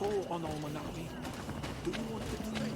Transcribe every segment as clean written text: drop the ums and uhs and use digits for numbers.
tour on Almanawi. Do you want to play?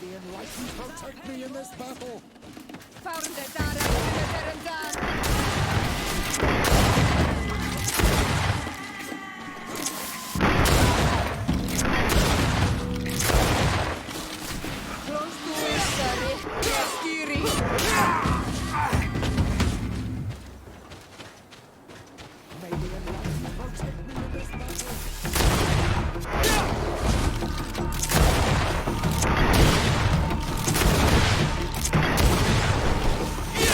The enlightened protect me in this battle! Yeah!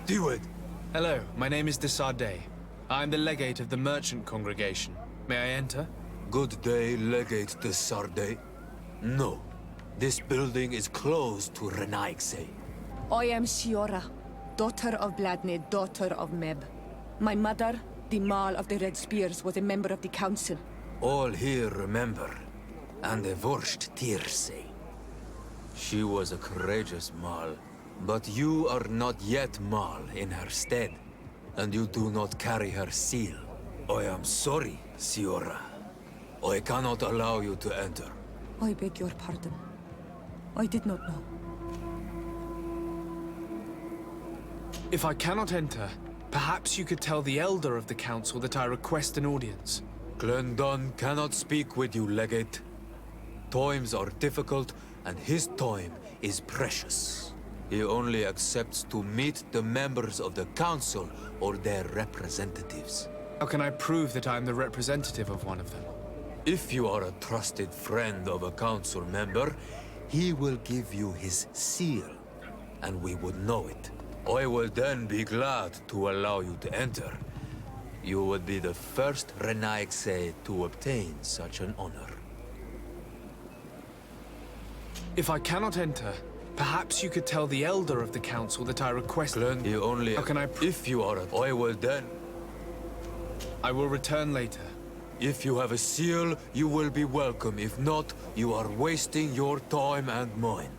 Do it! Hello, my name is Desardet. I'm the legate of the merchant congregation. May I enter? Good day, Legate de Sarde. No. This building is closed to Renaigse. I am Shiora, daughter of Bladne, daughter of Meb. My mother, the Mall of the Red Spears, was a member of the council. All here remember, and the Vorst Tirse. She was a courageous Mal, but you are not yet Mal in her stead, and you do not carry her seal. I am sorry, Siora. I cannot allow you to enter. I beg your pardon. I did not know. If I cannot enter, perhaps you could tell the elder of the council that I request an audience. Glendon cannot speak with you, Legate. Times are difficult, and his time is precious. He only accepts to meet the members of the council or their representatives. How can I prove that I am the representative of one of them? If you are a trusted friend of a council member, he will give you his seal, and we would know it. I will then be glad to allow you to enter. You would be the first Renaigse to obtain such an honor. If I cannot enter, perhaps you could tell the elder of the council that I request... Glenn, you only... How can I... If you are a... I will then... I will return later. If you have a seal, you will be welcome. If not, you are wasting your time and mine.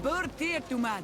Burt hier, tu man.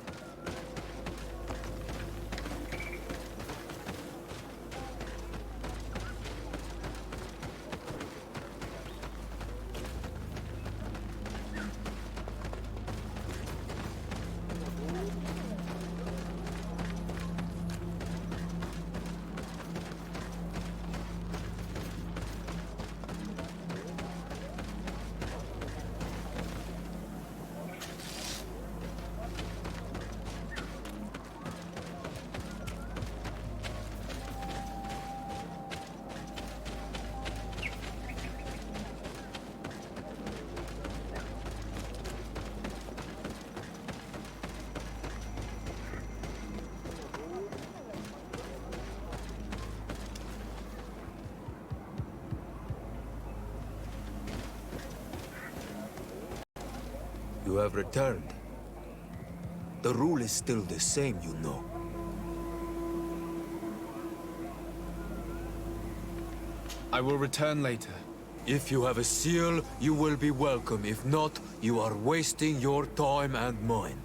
You have returned. The rule is still the same, you know. I will return later. If you have a seal, you will be welcome. If not, you are wasting your time and mine.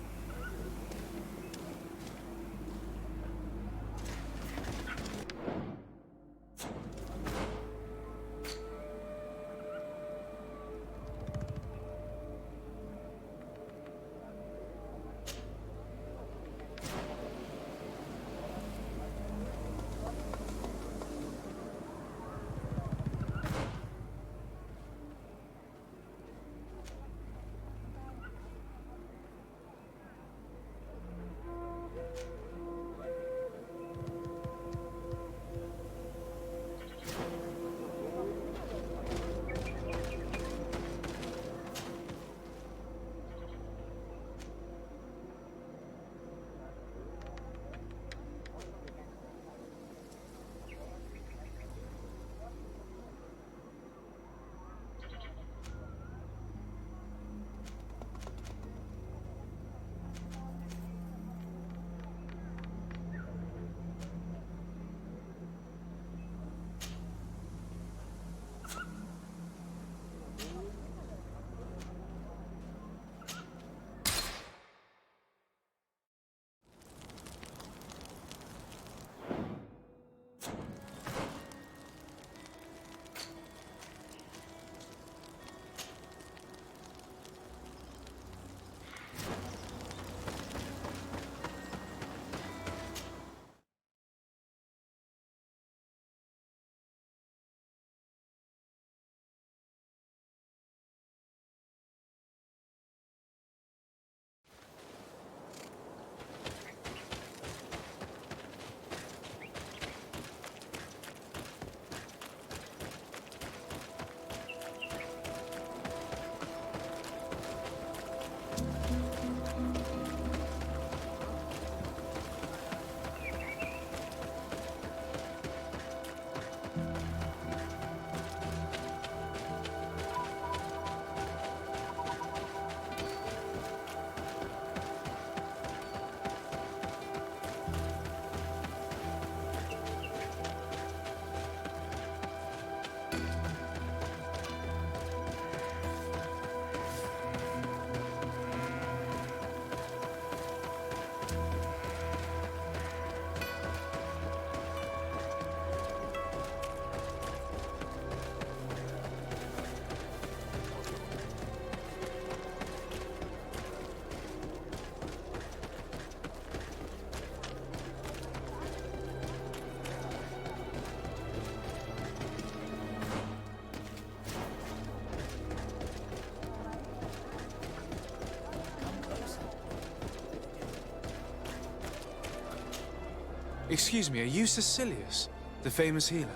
Excuse me, are you Cecilius, the famous healer?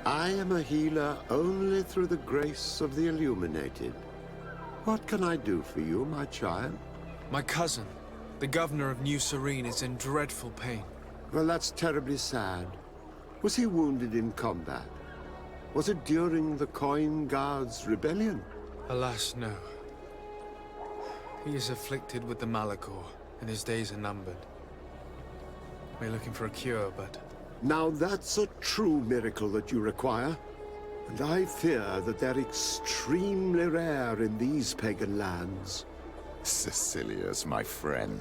I am a healer only through the grace of the Illuminated. What can I do for you, my child? My cousin, the governor of New Serene, is in dreadful pain. Well, that's terribly sad. Was he wounded in combat? Was it during the Coin Guards' rebellion? Alas, no. He is afflicted with the Malachor, and his days are numbered. We're looking for a cure, but... Now that's a true miracle that you require. And I fear that they're extremely rare in these pagan lands. Cecilius, my friend.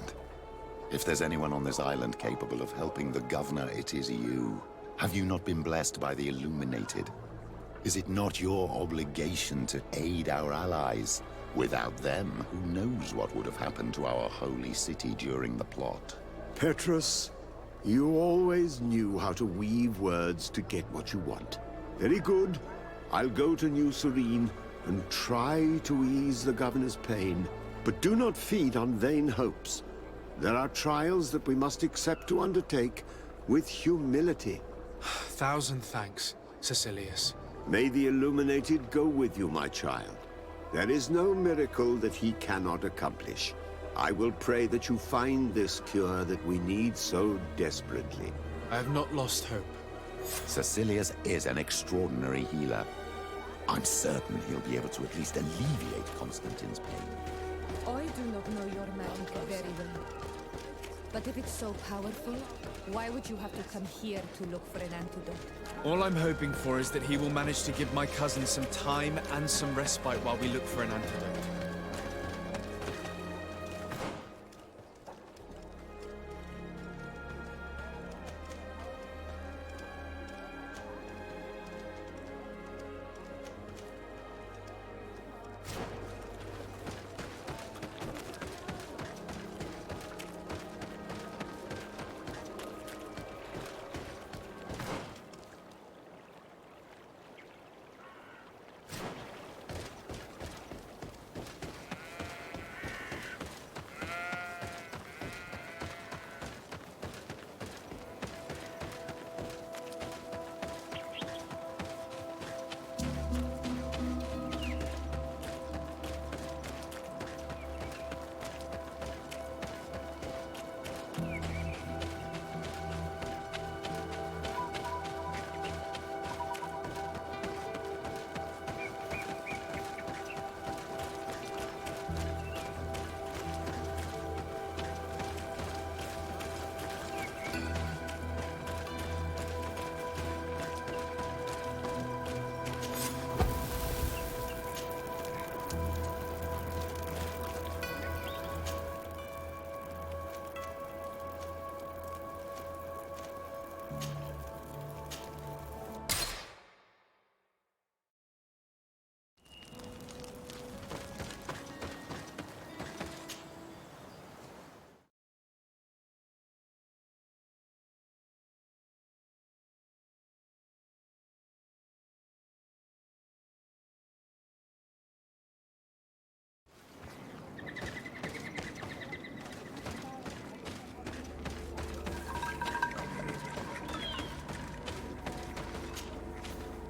If there's anyone on this island capable of helping the governor, it is you. Have you not been blessed by the Illuminated? Is it not your obligation to aid our allies? Without them, who knows what would have happened to our holy city during the plot? Petrus, you always knew how to weave words to get what you want. Very good. I'll go to New Serene and try to ease the governor's pain. But do not feed on vain hopes. There are trials that we must accept to undertake with humility. Thousand thanks, Cecilius. May the Illuminated go with you, my child. There is no miracle that he cannot accomplish. I will pray that you find this cure that we need so desperately. I have not lost hope. Cecilius is an extraordinary healer. I'm certain he'll be able to at least alleviate Constantine's pain. I do not know your magic very well. But if it's so powerful, why would you have to come here to look for an antidote? All I'm hoping for is that he will manage to give my cousin some time and some respite while we look for an antidote.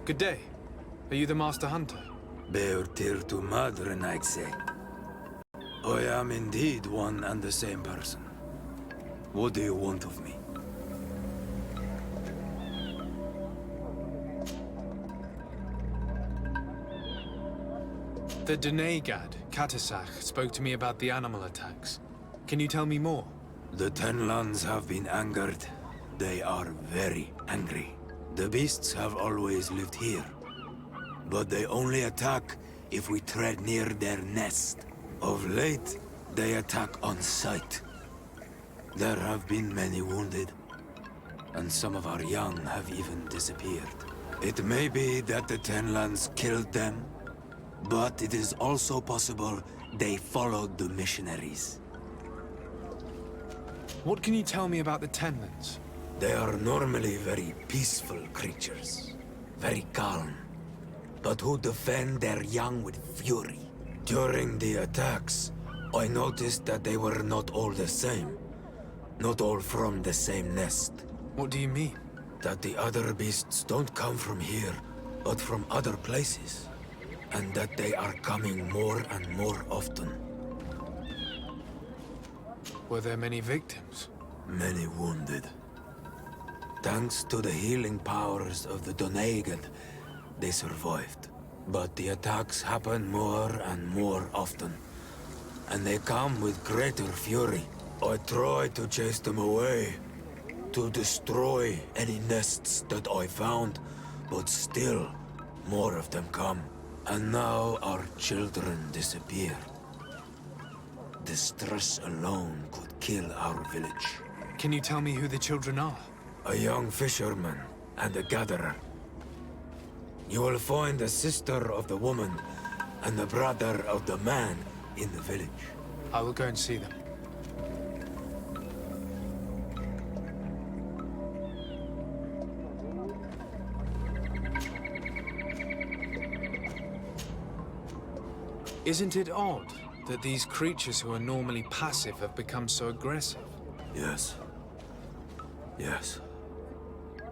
Good day. Are you the Master Hunter? Beurtir tu madre, I'd say. I am indeed one and the same person. What do you want of me? The Denegad, Katasach, spoke to me about the animal attacks. Can you tell me more? The Tenlands have been angered. They are very angry. The beasts have always lived here, but they only attack if we tread near their nest. Of late, they attack on sight. There have been many wounded, and some of our young have even disappeared. It may be that the Tenlands killed them, but it is also possible they followed the missionaries. What can you tell me about the Tenlands? They are normally very peaceful creatures, very calm, but who defend their young with fury. During the attacks, I noticed that they were not all the same, not all from the same nest. What do you mean? That the other beasts don't come from here, but from other places. And that they are coming more and more often. Were there many victims? Many wounded. Thanks to the healing powers of the Doneigad, they survived. But the attacks happen more and more often. And they come with greater fury. I try to chase them away, to destroy any nests that I found, but still, more of them come. And now our children disappear. The stress alone could kill our village. Can you tell me who the children are? A young fisherman and a gatherer. You will find the sister of the woman and the brother of the man in the village. I will go and see them. Isn't it odd that these creatures who are normally passive have become so aggressive? Yes. Yes.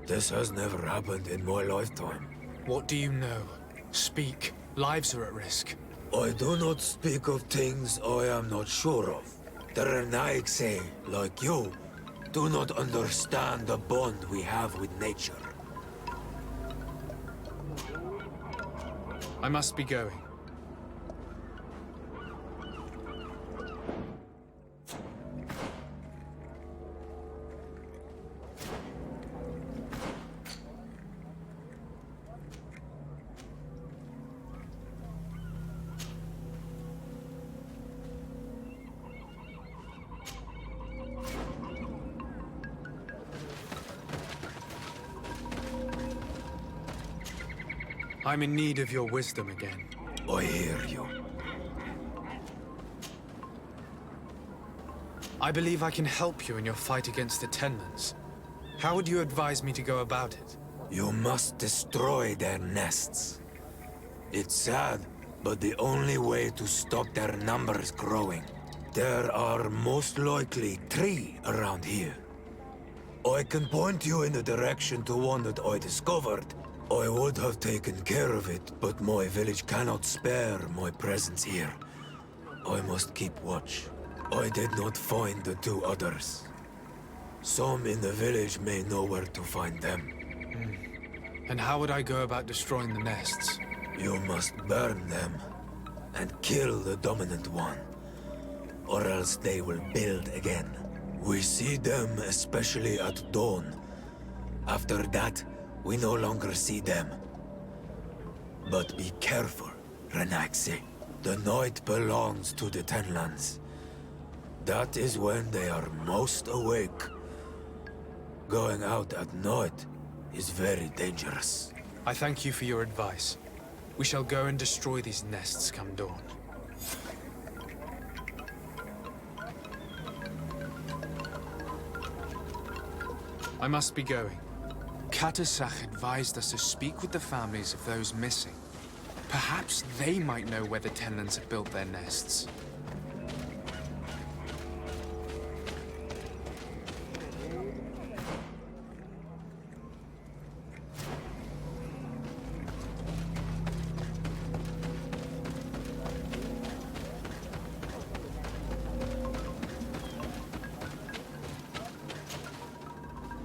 This has never happened in my lifetime. What do you know? Speak. Lives are at risk. I do not speak of things I am not sure of. The Renaigse, like you, do not understand the bond we have with nature. I must be going. I'm in need of your wisdom again. I hear you. I believe I can help you in your fight against the Tenlands. How would you advise me to go about it? You must destroy their nests. It's sad, but the only way to stop their numbers growing. There are most likely 3 around here. I can point you in the direction to one that I discovered. I would have taken care of it, but my village cannot spare my presence here. I must keep watch. I did not find the 2 others. Some in the village may know where to find them. And how would I go about destroying the nests? You must burn them and kill the dominant one, or else they will build again. We see them especially at dawn. After that, we no longer see them. But be careful, Renaigse. The night belongs to the Tenlands. That is when they are most awake. Going out at night is very dangerous. I thank you for your advice. We shall go and destroy these nests come dawn. I must be going. Katasach advised us to speak with the families of those missing. Perhaps they might know where the Tenlands have built their nests.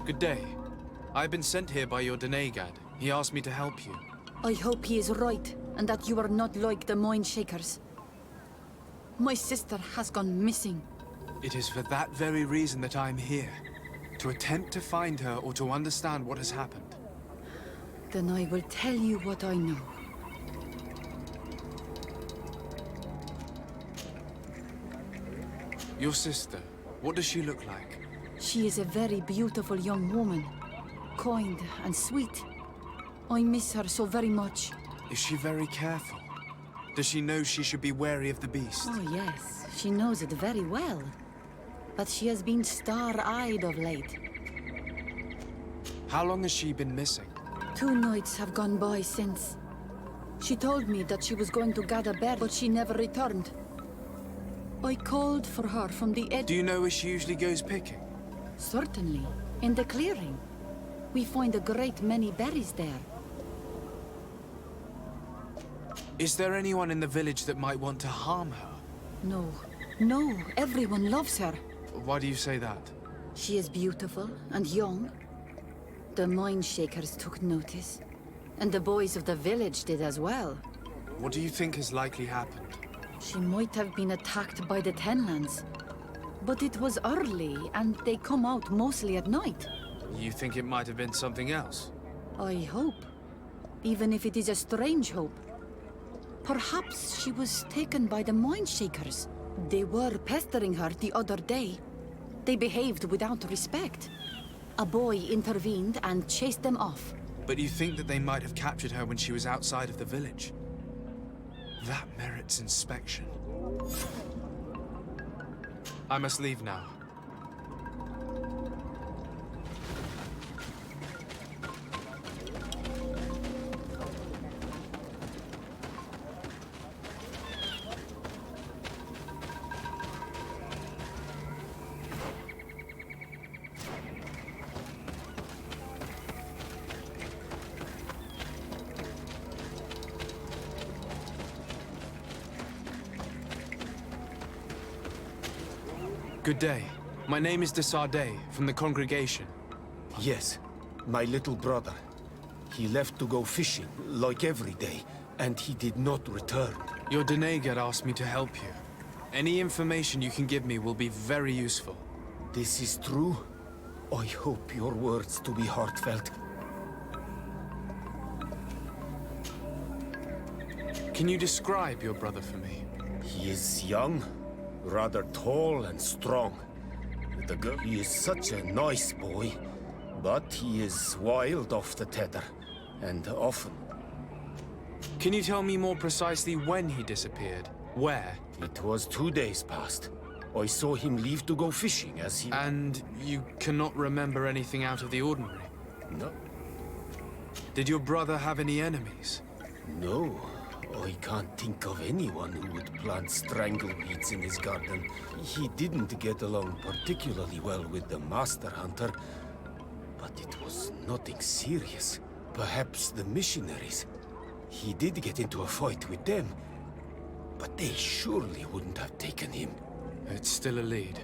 Good day. I've been sent here by your Doneigad. He asked me to help you. I hope he is right, and that you are not like the Mind Shakers. My sister has gone missing. It is for that very reason that I'm here. To attempt to find her or to understand what has happened. Then I will tell you what I know. Your sister, what does she look like? She is a very beautiful young woman. Kind and sweet. I miss her so very much. Is she very careful? Does she know she should be wary of the beast? Oh yes, she knows it very well. But she has been star-eyed of late. How long has she been missing? 2 nights have gone by since. She told me that she was going to gather berries, but she never returned. I called for her from the edge. Do you know where she usually goes picking? Certainly. In the clearing. We find a great many berries there. Is there anyone in the village that might want to harm her? No. No, everyone loves her. Why do you say that? She is beautiful and young. The mine shakers took notice. And the boys of the village did as well. What do you think has likely happened? She might have been attacked by the Tenlands. But it was early, and they come out mostly at night. You think it might have been something else? I hope. Even if it is a strange hope. Perhaps she was taken by the mine shakers. They were pestering her the other day. They behaved without respect. A boy intervened and chased them off. But you think that they might have captured her when she was outside of the village? That merits inspection. I must leave now. Good day. My name is de Sardet, from the congregation. Yes, my little brother. He left to go fishing, like every day, and he did not return. Your Denegar asked me to help you. Any information you can give me will be very useful. This is true? I hope your words to be heartfelt. Can you describe your brother for me? He is young, rather tall and strong. He is such a nice boy, but he is wild off the tether, and often. Can you tell me more precisely when he disappeared? Where? It was 2 days past. I saw him leave to go fishing as he... And you cannot remember anything out of the ordinary? No. Did your brother have any enemies? No. I can't think of anyone who would plant strangleweeds in his garden. He didn't get along particularly well with the Master Hunter, but it was nothing serious. Perhaps the missionaries. He did get into a fight with them, but they surely wouldn't have taken him. It's still a lead.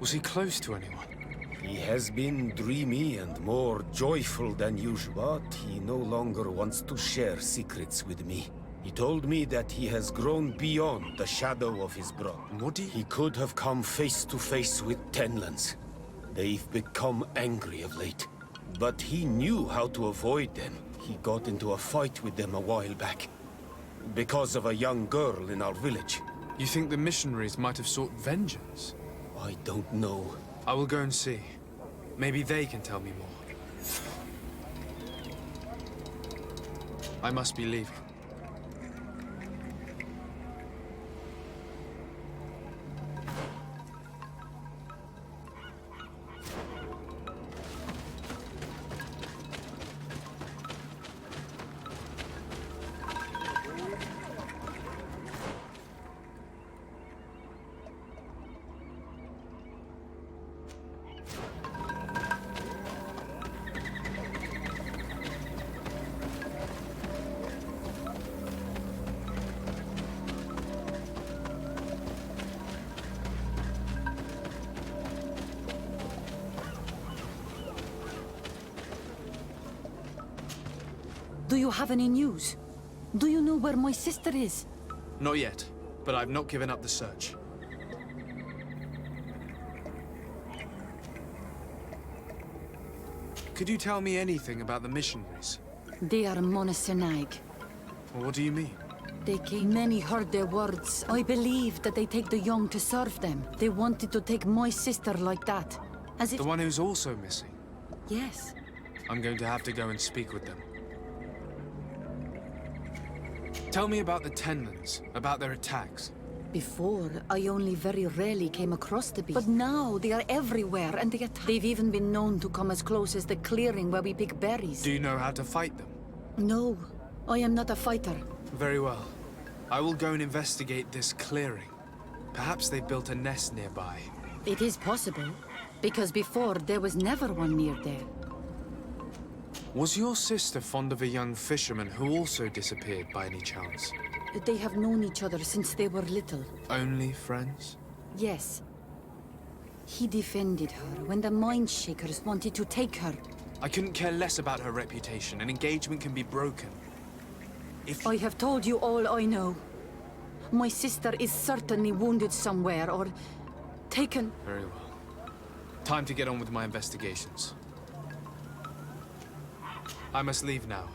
Was he close to anyone? He has been dreamy and more joyful than usual, but he no longer wants to share secrets with me. He told me that he has grown beyond the shadow of his brother. What do you... He could have come face to face with Tenlands. They've become angry of late. But he knew how to avoid them. He got into a fight with them a while back. Because of a young girl in our village. You think the missionaries might have sought vengeance? I don't know. I will go and see. Maybe they can tell me more. I must be leaving. Do you have any news? Do you know where my sister is? Not yet, but I've not given up the search. Could you tell me anything about the missionaries? They are Monasenag. What do you mean? They came. Many heard their words. I believe that they take the young to serve them. They wanted to take my sister like that. As if... The one who's also missing? Yes. I'm going to have to go and speak with them. Tell me about the Tenlands, about their attacks. Before, I only very rarely came across the beast. But now, they are everywhere, and they've even been known to come as close as the clearing where we pick berries. Do you know how to fight them? No, I am not a fighter. Very well. I will go and investigate this clearing. Perhaps they built a nest nearby. It is possible. Because before, there was never one near there. Was your sister fond of a young fisherman who also disappeared by any chance? They have known each other since they were little. Only friends? Yes. He defended her when the Mindshakers wanted to take her. I couldn't care less about her reputation. An engagement can be broken. If I have told you all I know. My sister is certainly wounded somewhere, or taken. Very well. Time to get on with my investigations. I must leave now.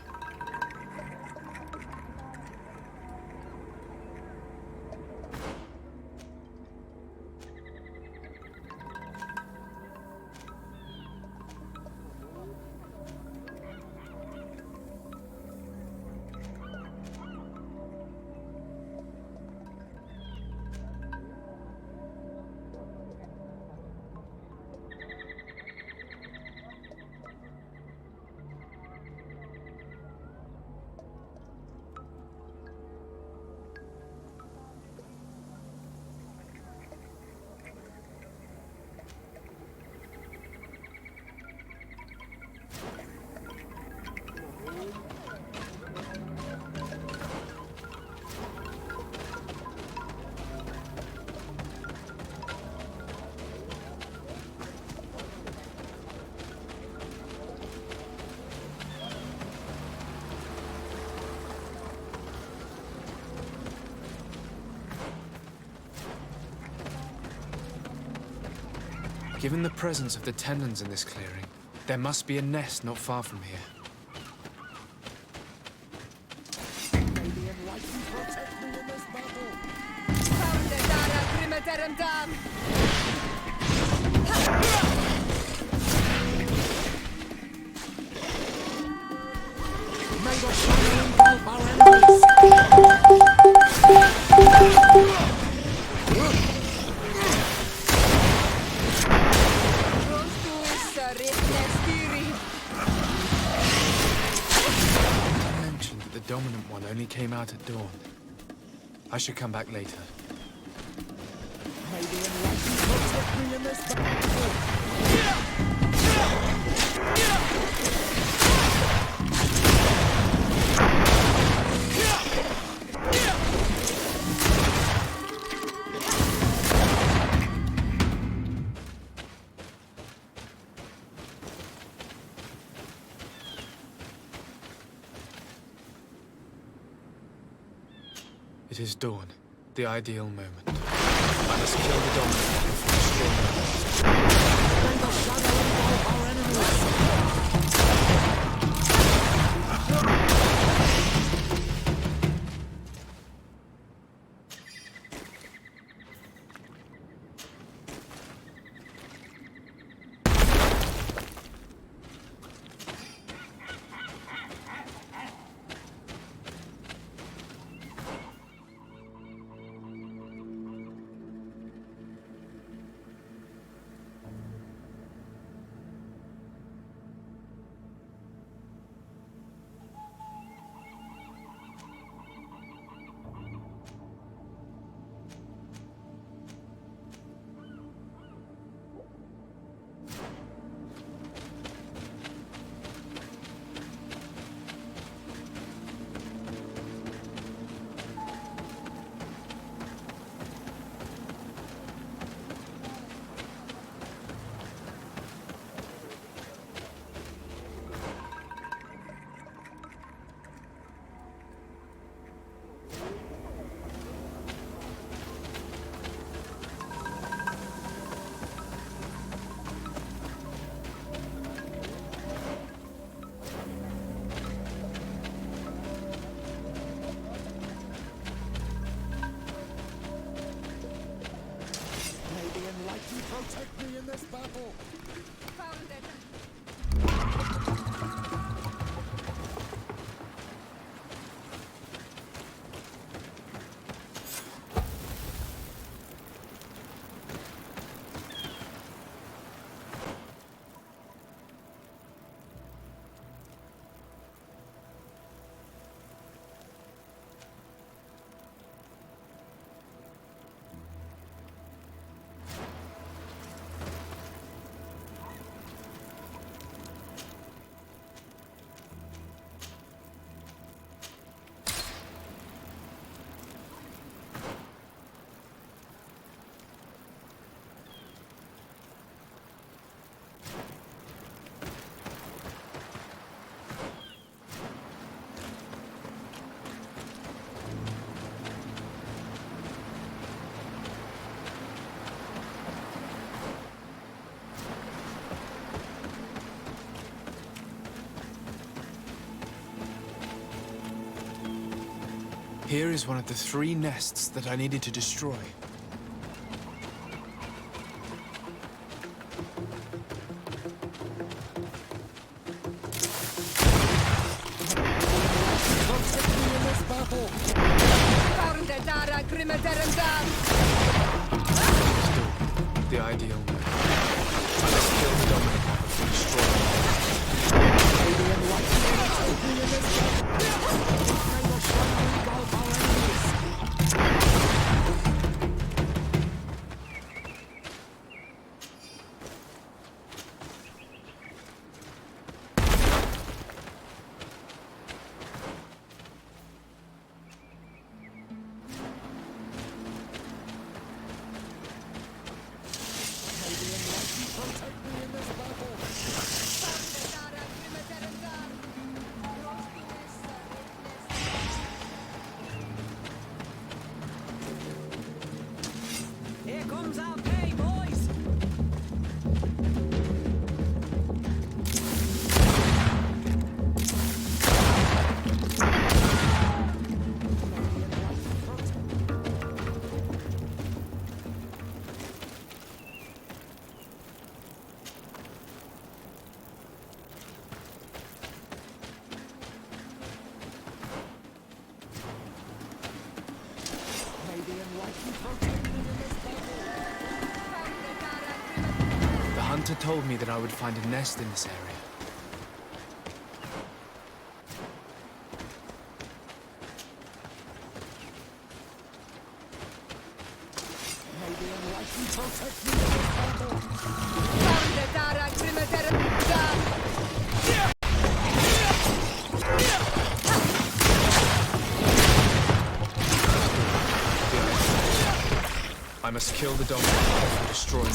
Given the presence of the Tenons in this clearing, there must be a nest not far from here. Mentioned that the dominant one only came out at dawn. I should come back later. May the enlightened protect me in this battle. It is dawn, the ideal moment. I must kill the dominant one before destroying May the shadow engulf our enemies. Here is one of the 3 nests that I needed to destroy. Still, the ideal man. I must kill the dominant one before destroying it. Here comes our pay, boys! The hunter told me that I would find a nest in this area. I must kill the dominant before destroying it.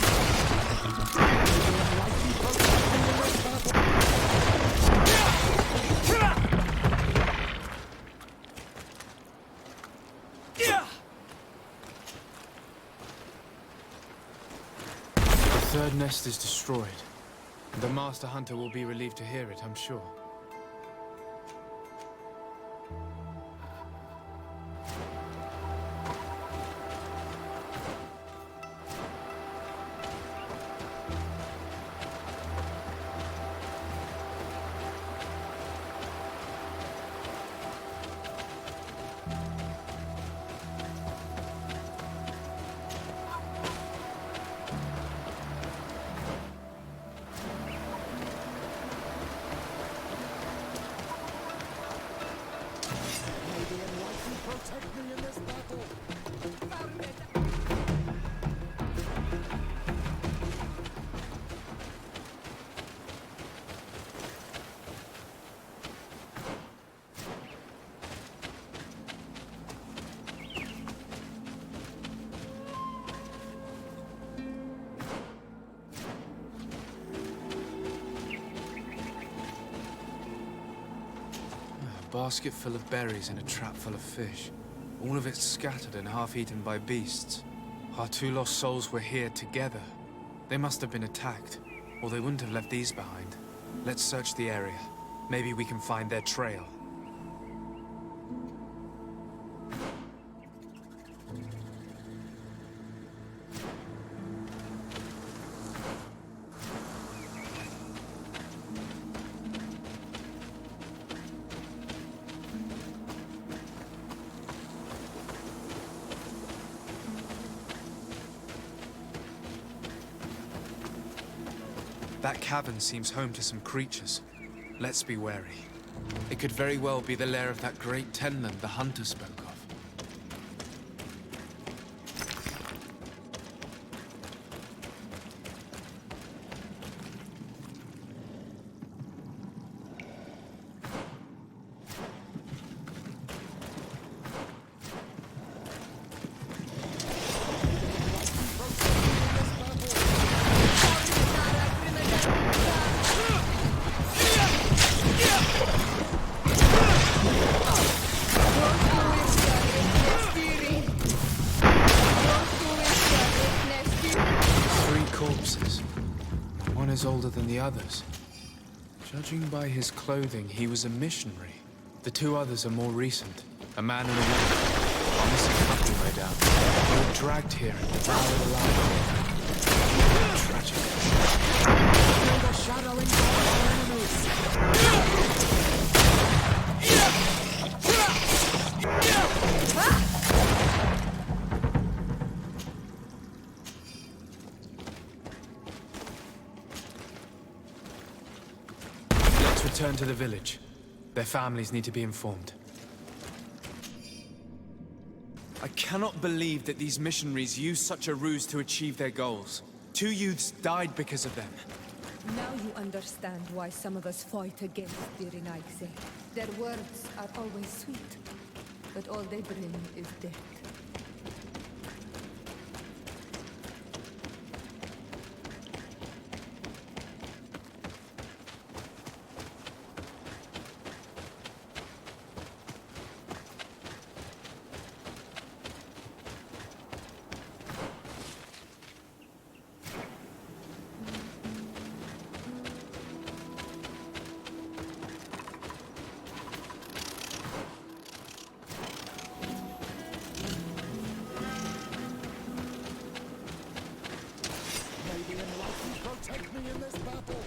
The 3rd nest is destroyed. The Master Hunter will be relieved to hear it, I'm sure. A basket full of berries and a trap full of fish. All of it scattered and half-eaten by beasts. Our 2 lost souls were here together. They must have been attacked, or they wouldn't have left these behind. Let's search the area. Maybe we can find their trail. That cavern seems home to some creatures. Let's be wary. It could very well be the lair of that great tenland the hunter spoke of. Corpses. One is older than the others. Judging by his clothing, he was a missionary. The two others are more recent. A man and a woman. A missing couple, no doubt. They were dragged here and devoured alive. Tragic. Feel the shadowing of our enemies. Let's return to the village. Their families need to be informed. I cannot believe that these missionaries used such a ruse to achieve their goals. 2 youths died because of them. Now you understand why some of us fight against the Renaigse. Their words are always sweet, but all they bring is death. May the enlightened protect me in this battle.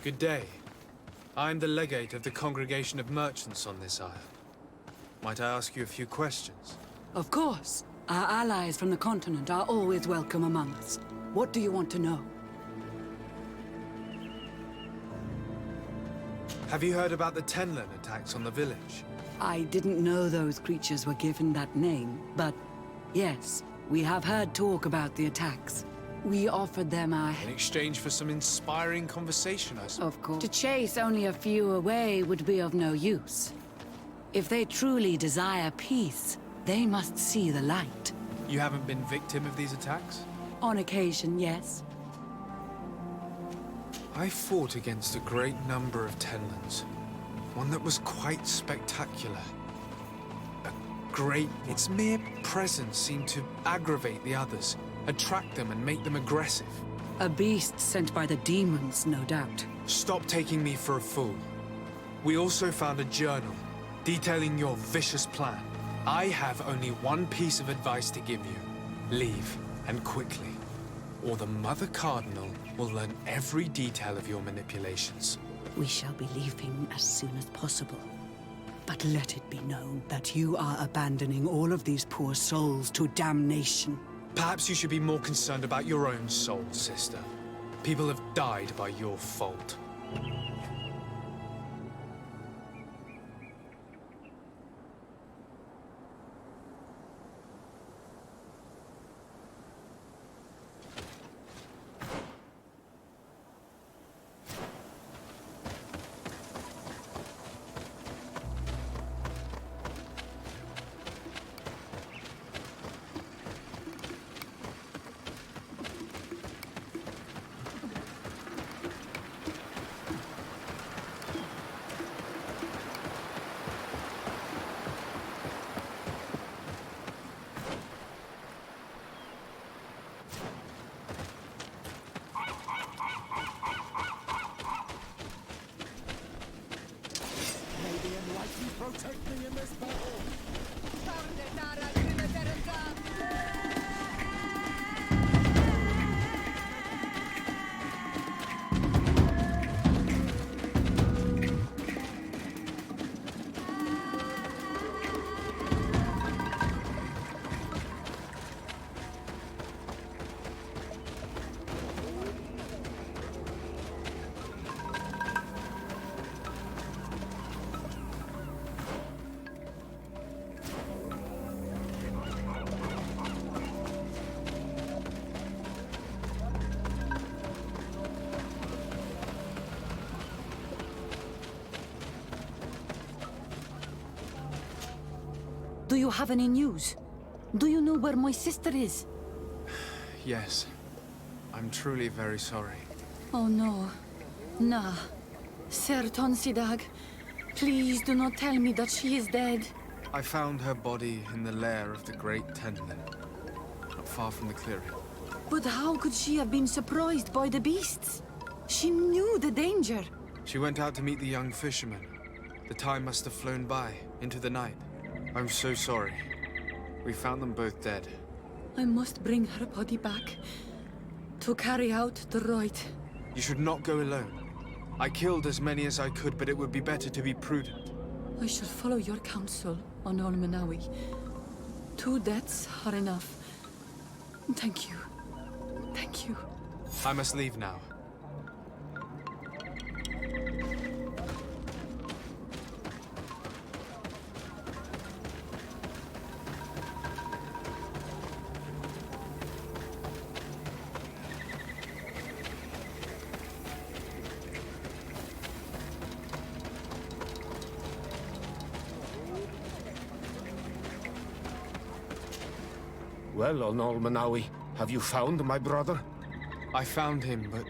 Good day. I'm the legate of the Congregation of Merchants on this isle. Might I ask you a few questions? Of course. Our allies from the continent are always welcome among us. What do you want to know? Have you heard about the Tenlin attacks on the village? I didn't know those creatures were given that name, but yes, we have heard talk about the attacks. We offered them our... In exchange for some inspiring conversation, I suppose. Of course. To chase only a few away would be of no use. If they truly desire peace, they must see the light. You haven't been victim of these attacks? On occasion, yes. I fought against a great number of Tenlins. One that was quite spectacular. Its mere presence seemed to aggravate the others, attract them and make them aggressive. A beast sent by the demons, no doubt. Stop taking me for a fool. We also found a journal detailing your vicious plan. I have only one piece of advice to give you. Leave, and quickly. Or the Mother Cardinal will learn every detail of your manipulations. We shall be leaving as soon as possible. But let it be known that you are abandoning all of these poor souls to damnation. Perhaps you should be more concerned about your own soul, sister. People have died by your fault. you have any news? Do you know where my sister is? Yes. I'm truly very sorry. Oh no. Nah. Ser Tonsidag, please do not tell me that she is dead. I found her body in the lair of the Great Tenlin, not far from the clearing. But how could she have been surprised by the beasts? She knew the danger. She went out to meet the young fisherman. The time must have flown by, into the night. I'm so sorry. We found them both dead. I must bring her body back to carry out the rite. You should not go alone. I killed as many as I could, but it would be better to be prudent. I shall follow your counsel on Olmenawi. 2 deaths are enough. Thank you. Thank you. I must leave now. Well, on Olmenawi, have you found my brother? I found him, but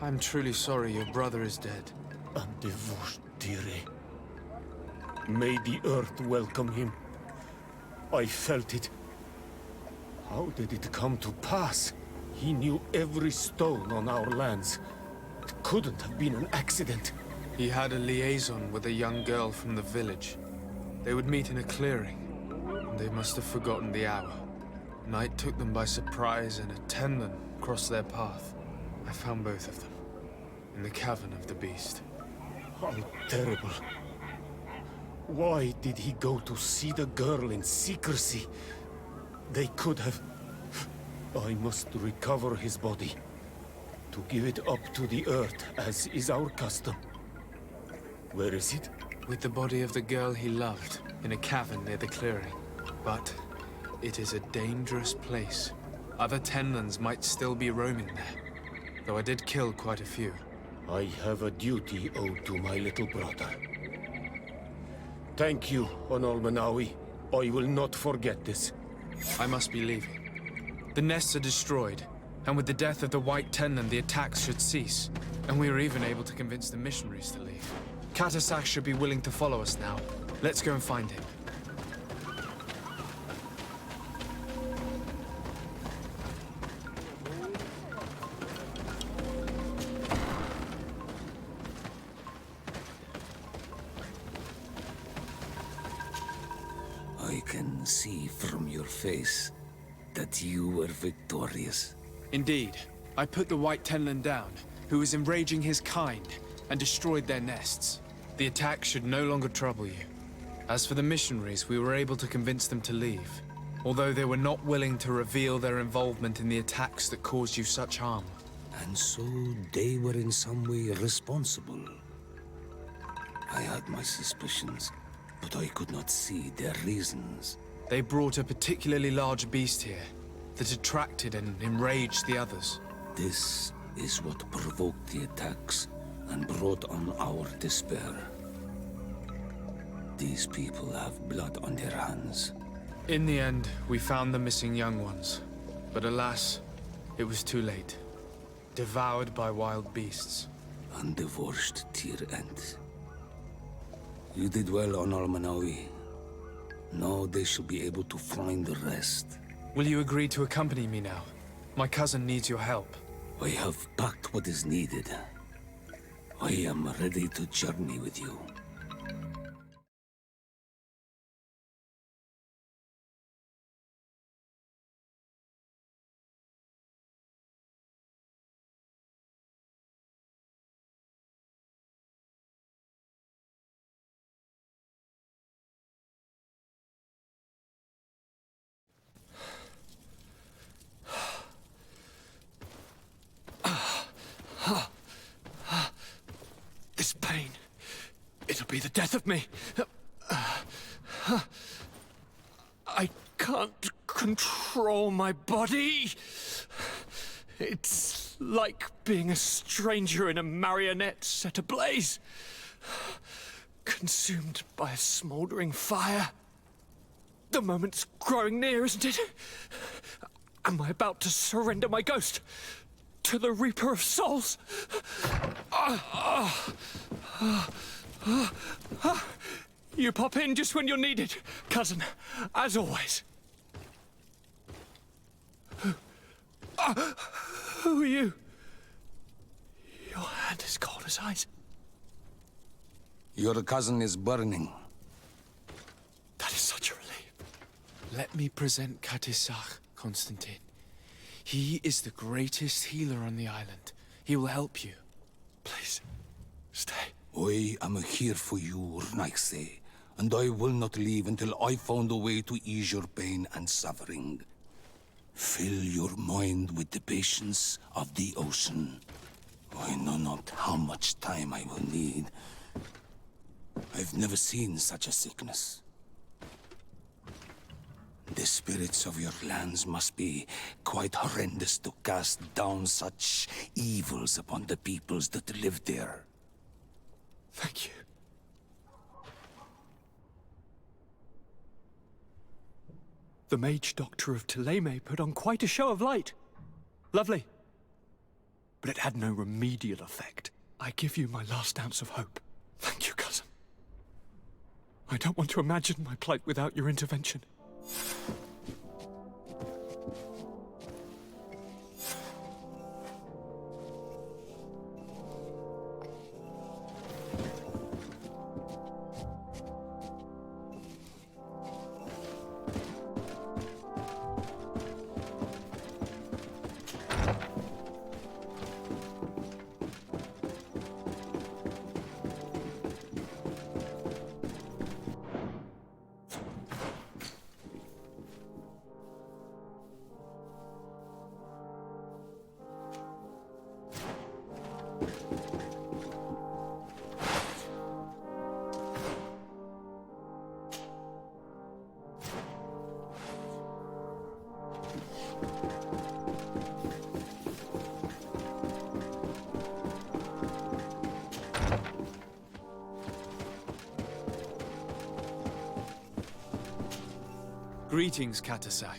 I'm truly sorry your brother is dead. And divorced, dearie. May the earth welcome him. I felt it. How did it come to pass? He knew every stone on our lands. It couldn't have been an accident. He had a liaison with a young girl from the village. They would meet in a clearing, and they must have forgotten the hour. Night took them by surprise, and a Tenlin crossed their path. I found both of them, in the cavern of the beast. How terrible. Why did he go to see the girl in secrecy? They could have... I must recover his body. To give it up to the earth, as is our custom. Where is it? With the body of the girl he loved, in a cavern near the clearing. But it is a dangerous place. Other Tenlins might still be roaming there, though I did kill quite a few. I have a duty owed to my little brother. Thank you, on Olmenawi. I will not forget this. I must be leaving. The nests are destroyed, and with the death of the White Tenlin, the attacks should cease. And we were even able to convince the missionaries to leave. Katasak should be willing to follow us now. Let's go and find him. I can see from your face that you were victorious. Indeed. I put the White Tenlin down, who was enraging his kind, and destroyed their nests. The attack should no longer trouble you. As for the missionaries, we were able to convince them to leave, although they were not willing to reveal their involvement in the attacks that caused you such harm. And so they were in some way responsible. I had my suspicions, but I could not see their reasons. They brought a particularly large beast here that attracted and enraged the others. This is what provoked the attacks and brought on our despair. These people have blood on their hands. In the end, we found the missing young ones. But alas, it was too late. Devoured by wild beasts. Undivorced tier end. You did well on Olmenawi. Now they should be able to find the rest. Will you agree to accompany me now? My cousin needs your help. I have packed what is needed. I am ready to journey with you. This pain, it'll be the death of me. I can't control my body. It's like being a stranger in a marionette set ablaze, consumed by a smoldering fire. The moment's growing near, isn't it? Am I about to surrender my ghost to the Reaper of Souls? You pop in just when you're needed, cousin, as always. Who are you? Your hand is cold as ice. Your cousin is burning. That is such a relief. Let me present Katisach, Constantine. He is the greatest healer on the island. He will help you. Please, stay. I am here for you, Rnaise, and I will not leave until I found a way to ease your pain and suffering. Fill your mind with the patience of the ocean. I know not how much time I will need. I've never seen such a sickness. The spirits of your lands must be quite horrendous to cast down such evils upon the peoples that live there. Thank you. The mage doctor of Thélème put on quite a show of light. Lovely. But it had no remedial effect. I give you my last ounce of hope. Thank you, cousin. I don't want to imagine my plight without your intervention. Greetings, Katisach.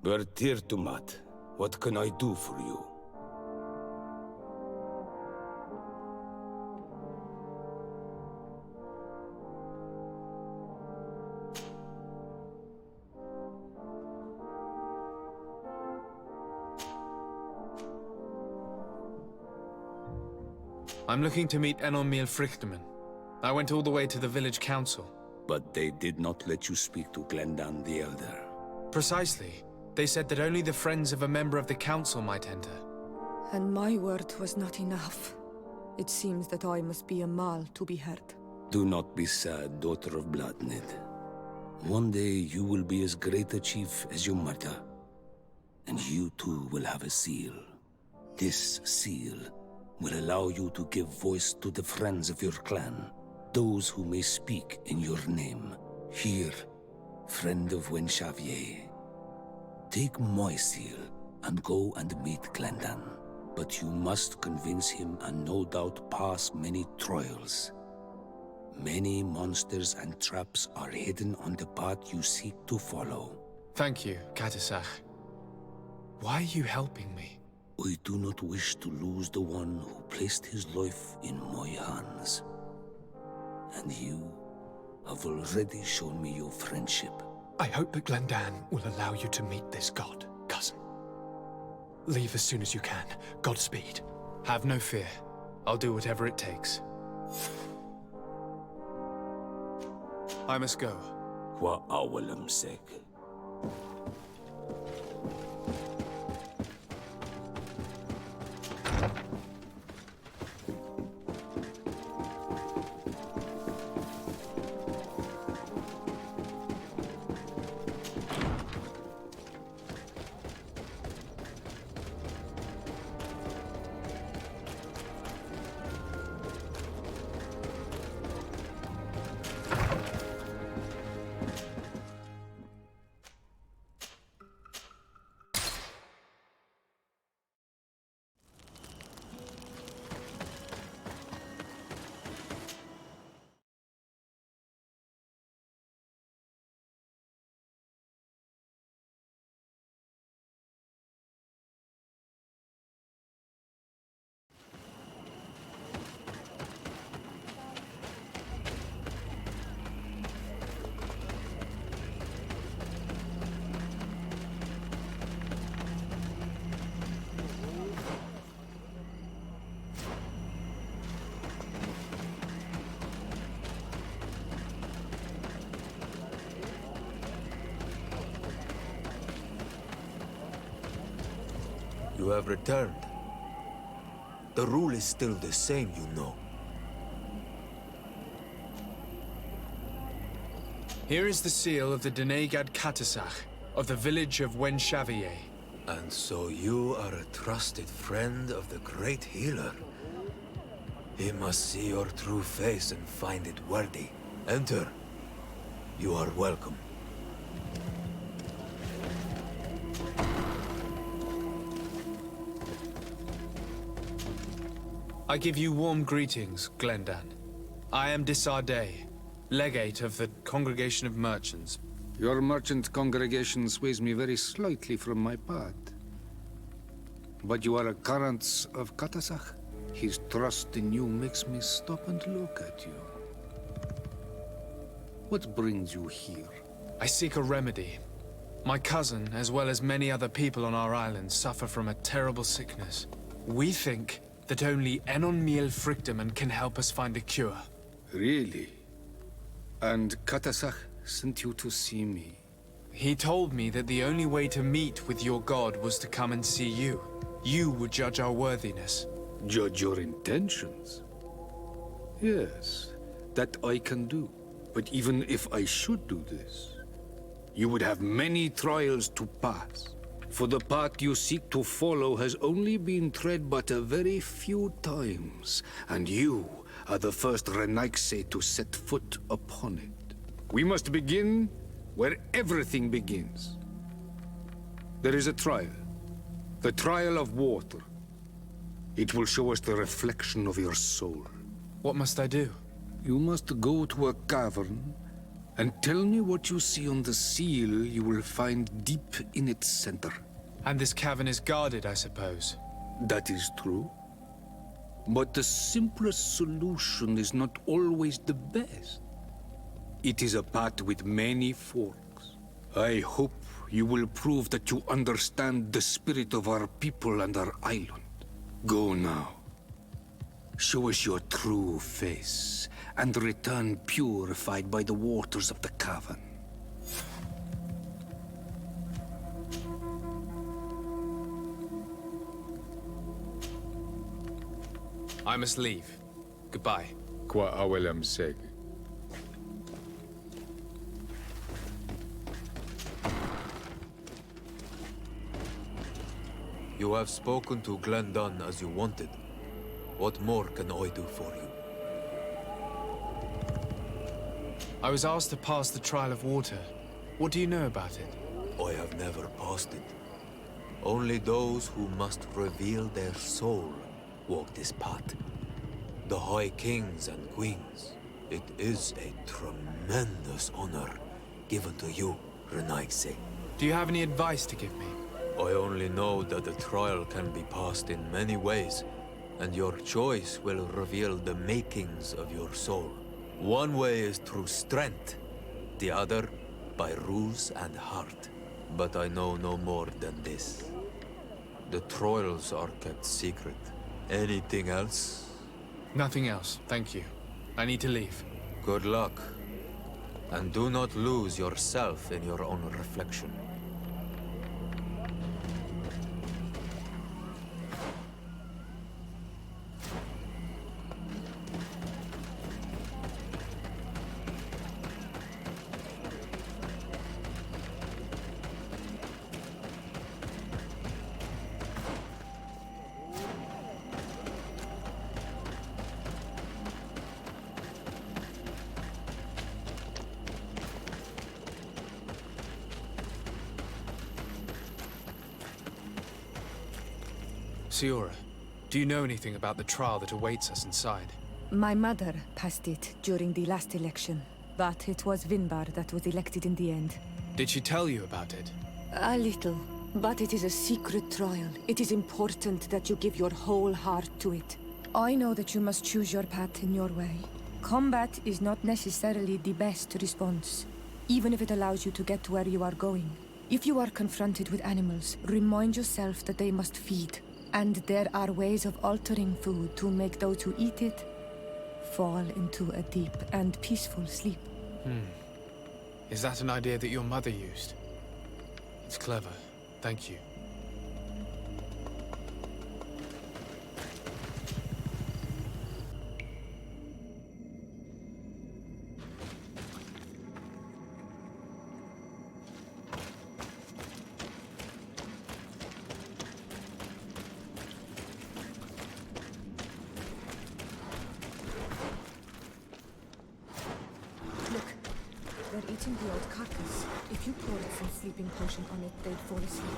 Bertirtumat, what can I do for you? I'm looking to meet Enomil Frichterman. I went all the way to the village council. But they did not let you speak to Glendan the Elder. Precisely. They said that only the friends of a member of the council might enter. And my word was not enough. It seems that I must be a Mal to be heard. Do not be sad, daughter of Bloodnid. One day you will be as great a chief as your mother. And you too will have a seal. This seal will allow you to give voice to the friends of your clan. Those who may speak in your name. Here, friend of Wenxavier. Take my seal and go and meet Glendan. But you must convince him and no doubt pass many trials. Many monsters and traps are hidden on the path you seek to follow. Thank you, Katisach. Why are you helping me? I do not wish to lose the one who placed his life in my hands. And you have already shown me your friendship. I hope that Glendan will allow you to meet this god, cousin. Leave as soon as you can. Godspeed. Have no fear. I'll do whatever it takes. I must go. Qua awalam sek. You have returned. The rule is still the same, you know. Here is the seal of the Denegad Katasach of the village of Wenchavier. And so you are a trusted friend of the great healer. He must see your true face and find it worthy. Enter. You are welcome. I give you warm greetings, Glendan. I am Disarday, legate of the Congregation of Merchants. Your merchant congregation sways me very slightly from my path. But you are a current of Katasach? His trust in you makes me stop and look at you. What brings you here? I seek a remedy. My cousin, as well as many other people on our island, suffer from a terrible sickness. We think that only Enon Miel Frictamen can help us find a cure. Really? And Katasach sent you to see me? He told me that the only way to meet with your god was to come and see you. You would judge our worthiness. Judge your intentions? Yes, that I can do. But even if I should do this, you would have many trials to pass. For the path you seek to follow has only been tread but a very few times, and you are the first Renaigse to set foot upon it. We must begin where everything begins. There is a trial. The trial of water. It will show us the reflection of your soul. What must I do? You must go to a cavern and tell me what you see on the seal you will find deep in its center. And this cavern is guarded, I suppose. That is true. But the simplest solution is not always the best. It is a path with many forks. I hope you will prove that you understand the spirit of our people and our island. Go now. Show us your true face, and return purified by the waters of the cavern. I must leave. Goodbye. Qua awelam seg. You have spoken to Glendan as you wanted. What more can I do for you? I was asked to pass the trial of water. What do you know about it? I have never passed it. Only those who must reveal their soul walk this path. The High Kings and Queens. It is a tremendous honor given to you, Renaigse. Do you have any advice to give me? I only know that the trial can be passed in many ways, and your choice will reveal the makings of your soul. One way is through strength, the other by ruse and heart. But I know no more than this. The trials are kept secret. Anything else? Nothing else, thank you. I need to leave. Good luck. And do not lose yourself in your own reflection. Siora, do you know anything about the trial that awaits us inside? My mother passed it during the last election, but it was Vinbar that was elected in the end. Did she tell you about it? A little, but it is a secret trial. It is important that you give your whole heart to it. I know that you must choose your path in your way. Combat is not necessarily the best response, even if it allows you to get to where you are going. If you are confronted with animals, remind yourself that they must feed. And there are ways of altering food to make those who eat it fall into a deep and peaceful sleep. Is that an idea that your mother used? It's clever. Thank you. eating the old carcass. If you poured some sleeping potion on it, they'd fall asleep.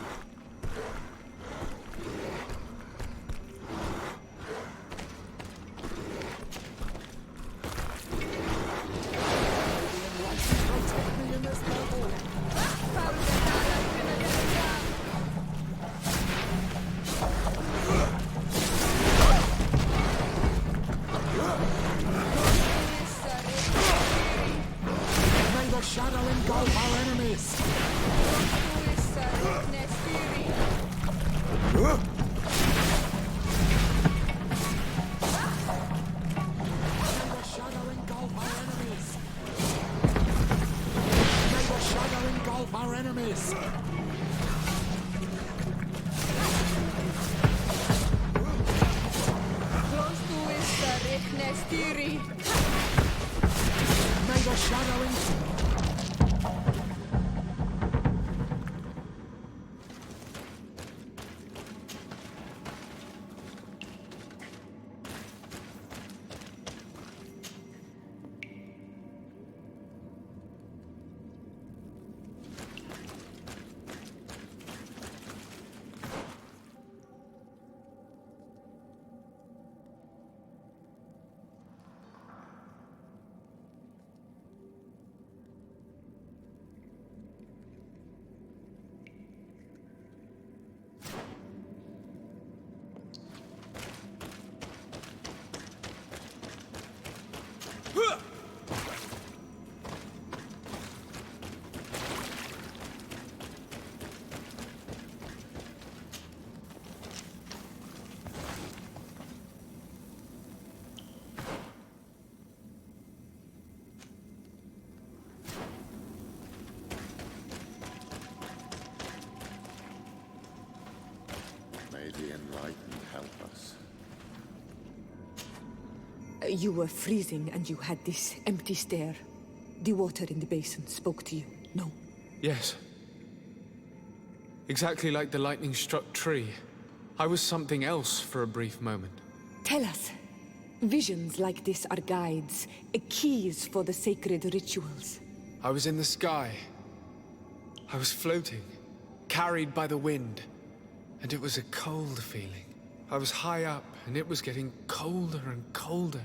May the enlightened help us. You were freezing and you had this empty stare. The water in the basin spoke to you, no? Yes. Exactly like the lightning-struck tree. I was something else for a brief moment. Tell us. Visions like this are guides, keys for the sacred rituals. I was in the sky. I was floating, carried by the wind. And it was a cold feeling. I was high up, and it was getting colder and colder.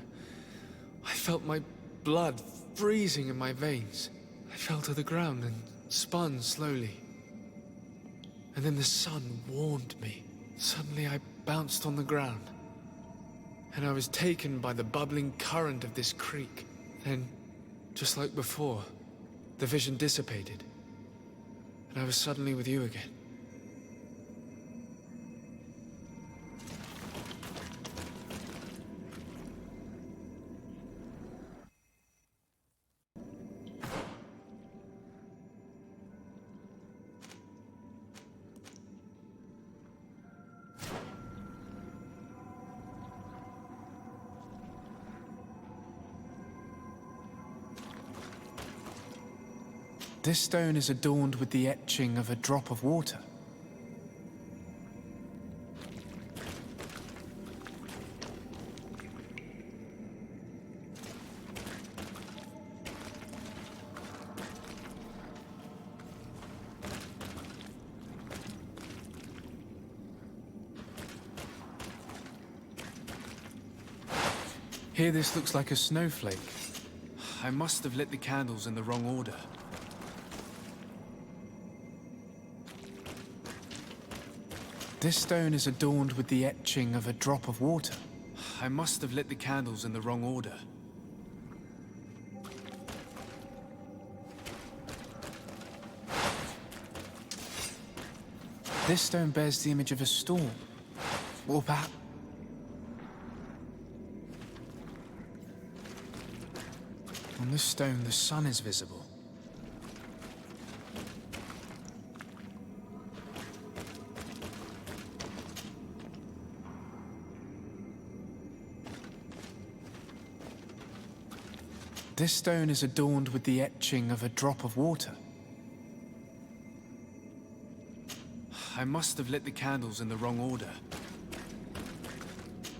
I felt my blood freezing in my veins. I fell to the ground and spun slowly. And then the sun warmed me. Suddenly I bounced on the ground. And I was taken by the bubbling current of this creek. Then, just like before, the vision dissipated. And I was suddenly with you again. This stone is adorned with the etching of a drop of water. Here this looks like a snowflake. I must have lit the candles in the wrong order. This stone is adorned with the etching of a drop of water. I must have lit the candles in the wrong order. This stone bears the image of a storm. Or perhaps... On this stone, the sun is visible. This stone is adorned with the etching of a drop of water. I must have lit the candles in the wrong order.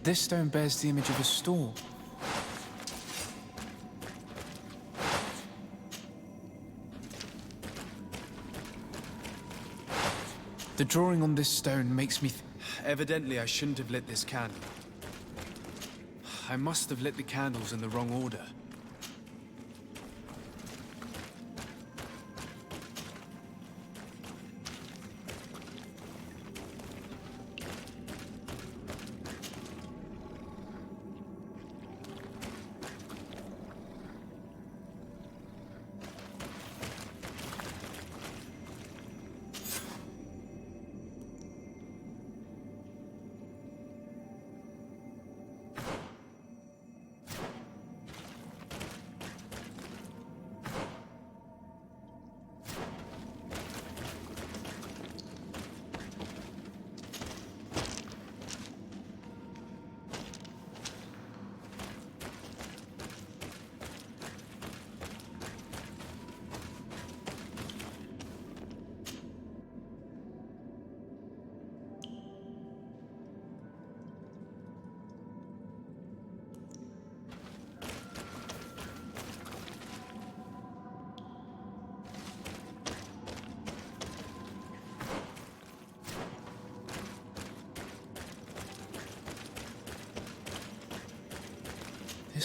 This stone bears the image of a storm. The drawing on this stone makes me evidently, I shouldn't have lit this candle. I must have lit the candles in the wrong order.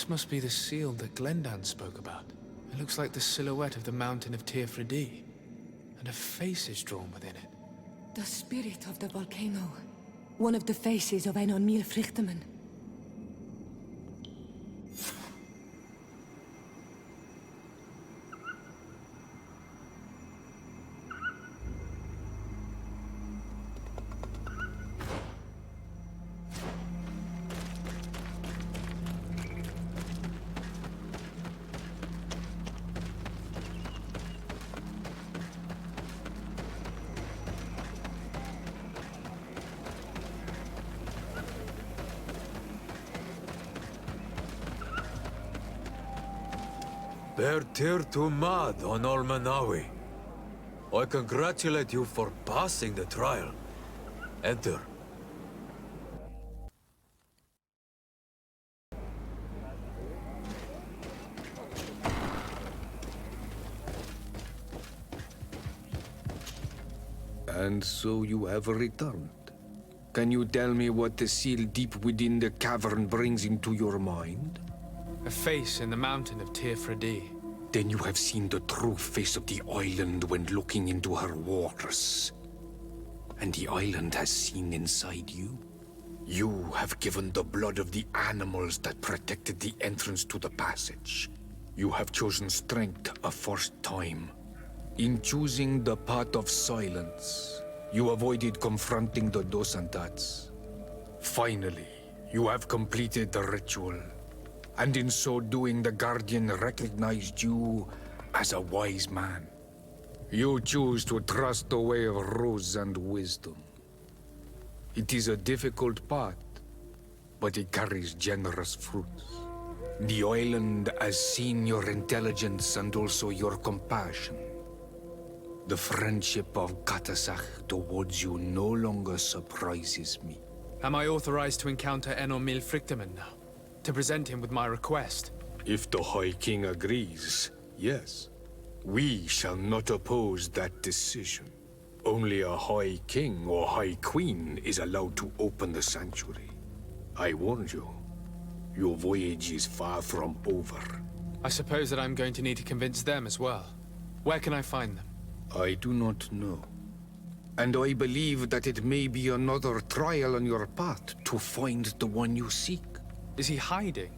This must be the seal that Glendan spoke about. It looks like the silhouette of the mountain of Tirfredi, and a face is drawn within it. The spirit of the volcano. One of the faces of Einon Míl Bertir to Mad on Olmanawi. I congratulate you for passing the trial. Enter. And so you have returned. Can you tell me what the seal deep within the cavern brings into your mind? A face in the mountain of Tirfredi. Then you have seen the true face of the island when looking into her waters. And the island has seen inside you. You have given the blood of the animals that protected the entrance to the passage. You have chosen strength a first time. In choosing the path of silence, you avoided confronting the Dosantats. Finally, you have completed the ritual. And in so doing, the Guardian recognized you as a wise man. You choose to trust the way of ruse and wisdom. It is a difficult path, but it carries generous fruits. The island has seen your intelligence and also your compassion. The friendship of Katasach towards you no longer surprises me. Am I authorized to encounter Einon Míl now? To present him with my request? If the High King agrees, yes. We shall not oppose that decision. Only a High King or High Queen is allowed to open the sanctuary. I warned you. Your voyage is far from over. I suppose that I'm going to need to convince them as well. Where can I find them? I do not know. And I believe that it may be another trial on your path to find the one you seek. Is he hiding?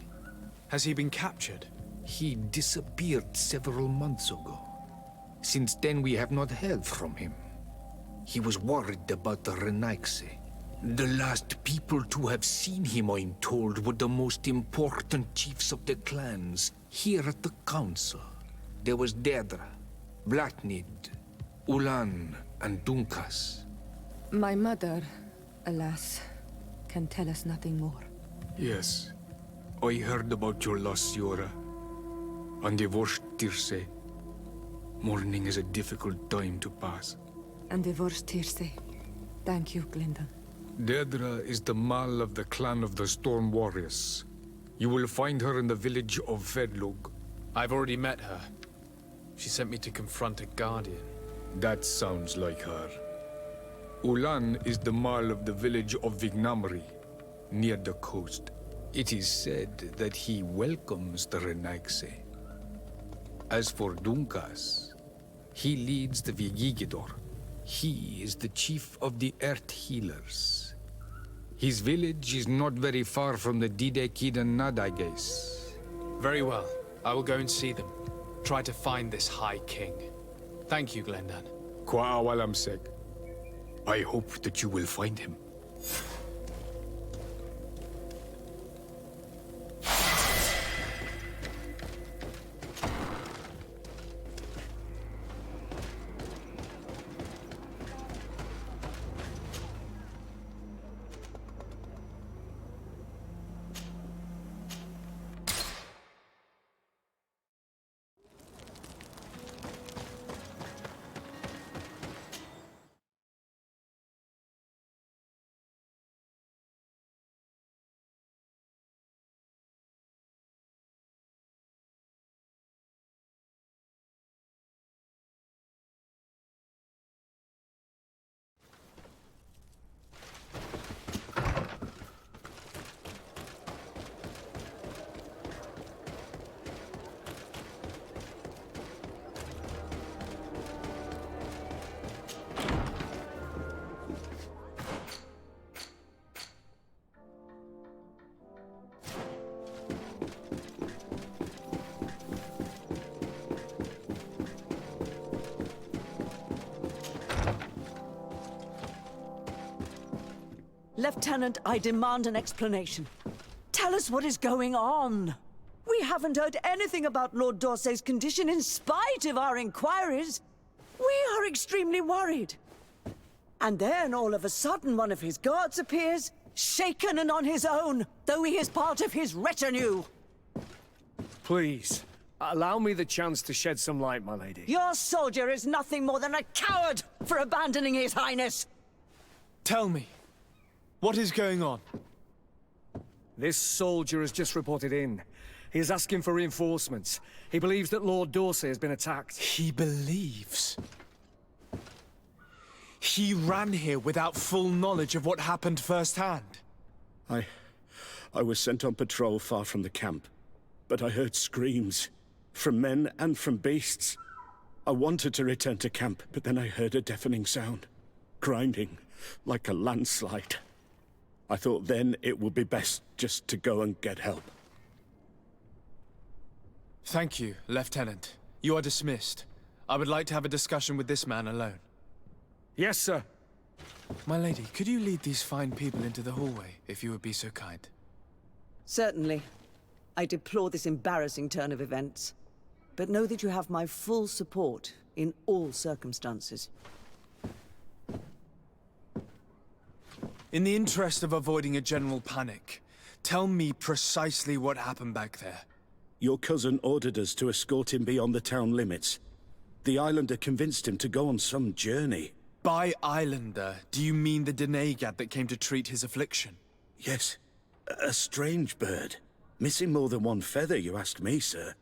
Has he been captured? He disappeared several months ago. Since then, we have not heard from him. He was worried about the Renaigse. The last people to have seen him, I'm told, were the most important chiefs of the clans here at the council. There was Deirdre, Blatnid, Ulan, and Dunkas. My mother, alas, can tell us nothing more. Yes. I heard about your loss, Yora. And divorced Tirce. Mourning is a difficult time to pass. And divorced Tirce. Thank you, Glendan. Deirdre is the Mal of the clan of the Storm Warriors. You will find her in the village of Vedlug. I've already met her. She sent me to confront a guardian. That sounds like her. Ulan is the mall of the village of Vignamri, near the coast. It is said that he welcomes the Renaigse. As for Dunkas, he leads the Vigigidor. He is the chief of the Earth Healers. His village is not very far from the Didekidan Nadages. Very well. I will go and see them. Try to find this High King. Thank you, Glendan. Kwa'awalamsek. I hope that you will find him. Lieutenant, I demand an explanation. Tell us what is going on. We haven't heard anything about Lord Dorsey's condition in spite of our inquiries. We are extremely worried. And then, all of a sudden, one of his guards appears, shaken and on his own, though he is part of his retinue. Please, allow me the chance to shed some light, my lady. Your soldier is nothing more than a coward for abandoning his highness. Tell me, what is going on? This soldier has just reported in. He is asking for reinforcements. He believes that Lord Dorsey has been attacked. He believes? He ran here without full knowledge of what happened firsthand. I was sent on patrol far from the camp, but I heard screams, from men and from beasts. I wanted to return to camp, but then I heard a deafening sound, grinding, like a landslide. I thought then it would be best just to go and get help. Thank you, Lieutenant. You are dismissed. I would like to have a discussion with this man alone. Yes, sir. My lady, could you lead these fine people into the hallway, if you would be so kind? Certainly. I deplore this embarrassing turn of events. But know that you have my full support in all circumstances. In the interest of avoiding a general panic, tell me precisely what happened back there. Your cousin ordered us to escort him beyond the town limits. The Islander convinced him to go on some journey. By Islander, do you mean the Denegad that came to treat his affliction? Yes. A strange bird. Missing more than one feather, you ask me, sir.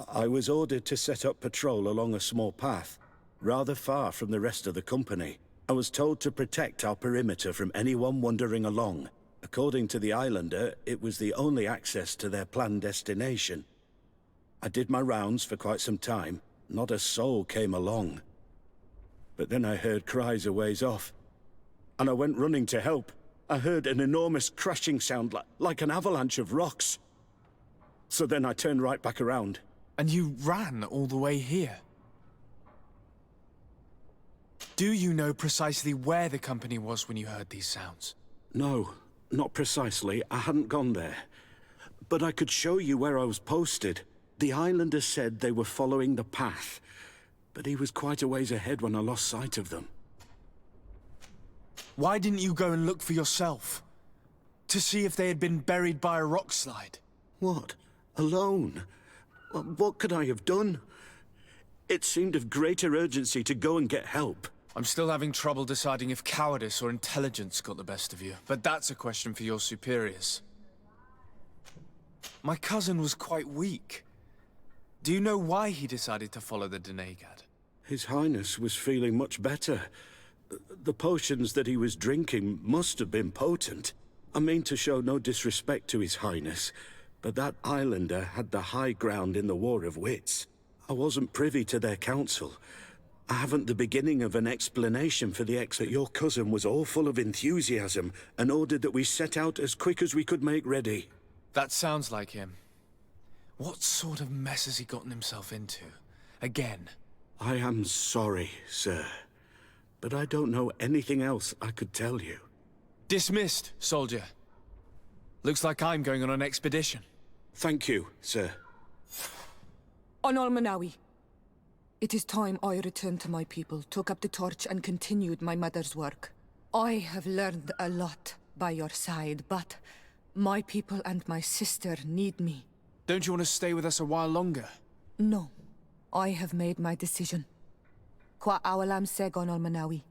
I was ordered to set up patrol along a small path, rather far from the rest of the company. I was told to protect our perimeter from anyone wandering along. According to the Islander, it was the only access to their planned destination. I did my rounds for quite some time. Not a soul came along. But then I heard cries a ways off, and I went running to help. I heard an enormous crashing sound like an avalanche of rocks. So then I turned right back around. And you ran all the way here? Do you know precisely where the company was when you heard these sounds? No, not precisely. I hadn't gone there. But I could show you where I was posted. The Islander said they were following the path, but he was quite a ways ahead when I lost sight of them. Why didn't you go and look for yourself? To see if they had been buried by a rock slide? What? Alone? What could I have done? It seemed of greater urgency to go and get help. I'm still having trouble deciding if cowardice or intelligence got the best of you, but that's a question for your superiors. My cousin was quite weak. Do you know why he decided to follow the Denegad? His Highness was feeling much better. The potions that he was drinking must have been potent. I mean to show no disrespect to His Highness, but that islander had the high ground in the War of Wits. I wasn't privy to their counsel. I haven't the beginning of an explanation for the that your cousin was all full of enthusiasm and ordered that we set out as quick as we could make ready. That sounds like him. What sort of mess has he gotten himself into? Again? I am sorry, sir, but I don't know anything else I could tell you. Dismissed, soldier. Looks like I'm going on an expedition. Thank you, sir. On Almanawi. It is time I returned to my people, took up the torch and continued my mother's work. I have learned a lot by your side, but my people and my sister need me. Don't you want to stay with us a while longer? No. I have made my decision. Kwa awalam seg on Almanawi.